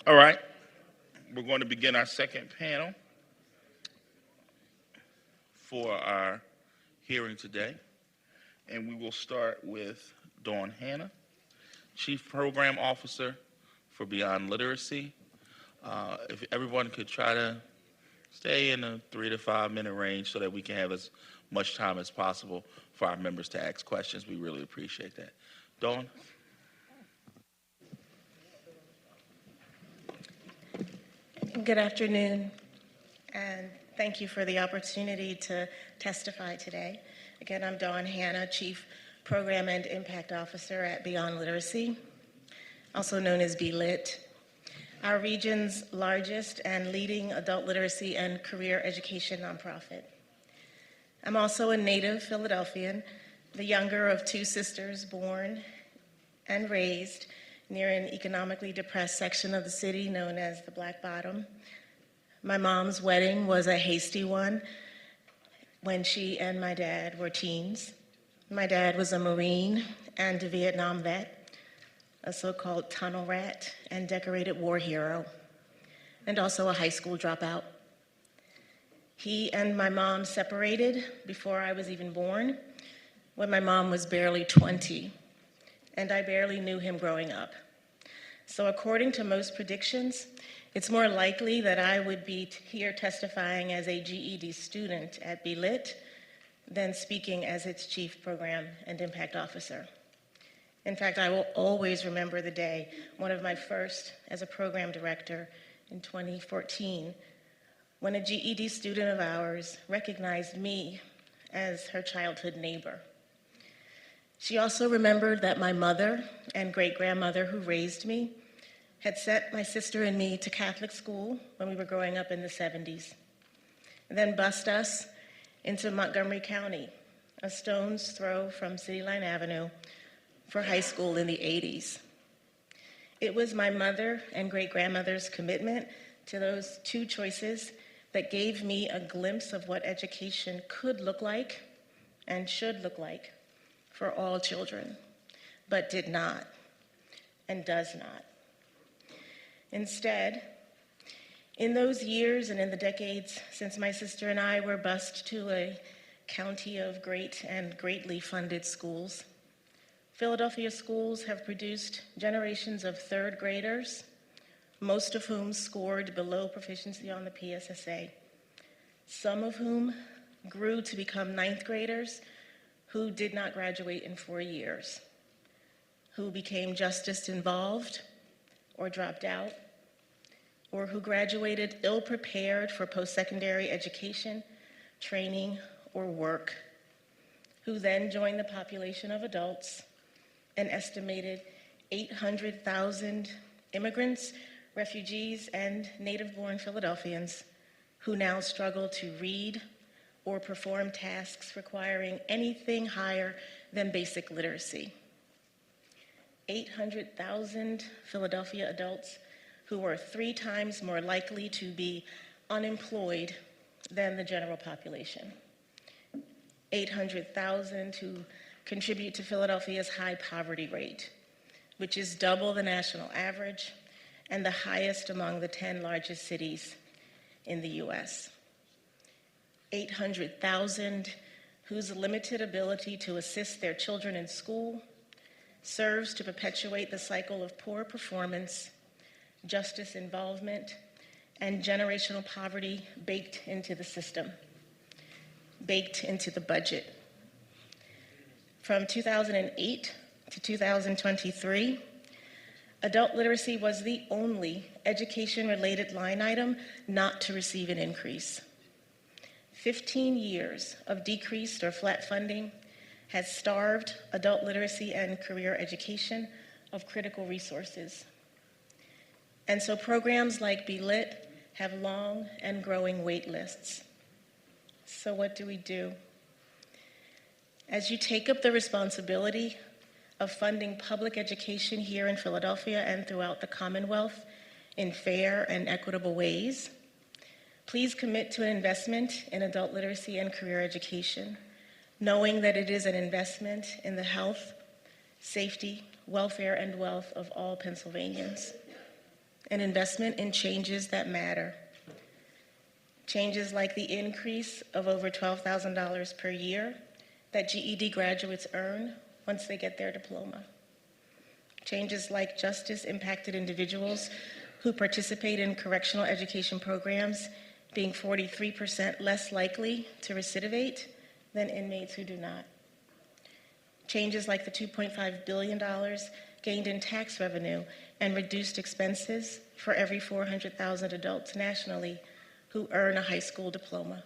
All right, we're going to begin our second panel for our hearing today. And we will start with Dawn Hanna, Chief Program Officer for Beyond Literacy. If everyone could try to stay in a 3 to 5 minute range so that we can have as much time as possible for our members to ask questions, we really appreciate that. Dawn? Good afternoon, and thank you for the opportunity to testify today. Again, I'm Dawn Hanna, Chief Program and Impact Officer at Beyond Literacy, also known as BeLit's, our region's largest and leading adult literacy and career education nonprofit. I'm also a native Philadelphian, the younger of two sisters born and raised near an economically depressed section of the city known as the Black Bottom. My mom's wedding was a hasty one when she and my dad were teens. My dad was a Marine and a Vietnam vet, a so-called tunnel rat and decorated war hero, and also a high school dropout. He and my mom separated before I was even born, when my mom was barely 20. And I barely knew him growing up. So according to most predictions, it's more likely that I would be here testifying as a GED student at BeLit's than speaking as its Chief Program and Impact Officer. In fact, I will always remember the day, one of my first as a program director in 2014, when a GED student of ours recognized me as her childhood neighbor. She also remembered that my mother and great-grandmother who raised me had sent my sister and me to Catholic school when we were growing up in the 70s, and then bused us into Montgomery County, a stone's throw from City Line Avenue, for high school in the 80s. It was my mother and great-grandmother's commitment to those two choices that gave me a glimpse of what education could look like and should look like for all children, but did not and does not. Instead, in those years and in the decades since my sister and I were bused to a county of great and greatly funded schools, Philadelphia schools have produced generations of third graders, most of whom scored below proficiency on the PSSA, some of whom grew to become ninth graders who did not graduate in 4 years, who became justice involved or dropped out, or who graduated ill-prepared for post-secondary education, training, or work, who then joined the population of adults, an estimated 800,000 immigrants, refugees, and native-born Philadelphians who now struggle to read or perform tasks requiring anything higher than basic literacy. 800,000 Philadelphia adults who were 3 times more likely to be unemployed than the general population. 800,000 who contribute to Philadelphia's high poverty rate, which is double the national average and the highest among the 10 largest cities in the US. 800,000 whose limited ability to assist their children in school serves to perpetuate the cycle of poor performance, justice involvement, and generational poverty baked into the system, baked into the budget. From 2008 to 2023, adult literacy was the only education-related line item not to receive an increase. 15 years of decreased or flat funding has starved adult literacy and career education of critical resources. And so programs like BeLit's have long and growing wait lists. So what do we do? As you take up the responsibility of funding public education here in Philadelphia and throughout the Commonwealth in fair and equitable ways, please commit to an investment in adult literacy and career education, knowing that it is an investment in the health, safety, welfare, and wealth of all Pennsylvanians. an investment in changes that matter. Changes like the increase of over $12,000 per year that GED graduates earn once they get their diploma. Changes like justice-impacted individuals who participate in correctional education programs being 43% less likely to recidivate than inmates who do not. Changes like the $2.5 billion gained in tax revenue and reduced expenses for every 400,000 adults nationally who earn a high school diploma.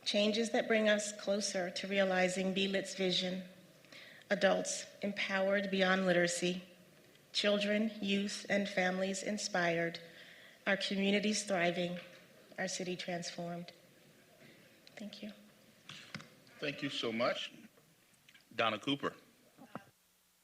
Changes that bring us closer to realizing BeLit's vision: adults empowered beyond literacy, children, youth, and families inspired, our communities thriving, our city transformed. Thank you. Thank you so much. Donna Cooper.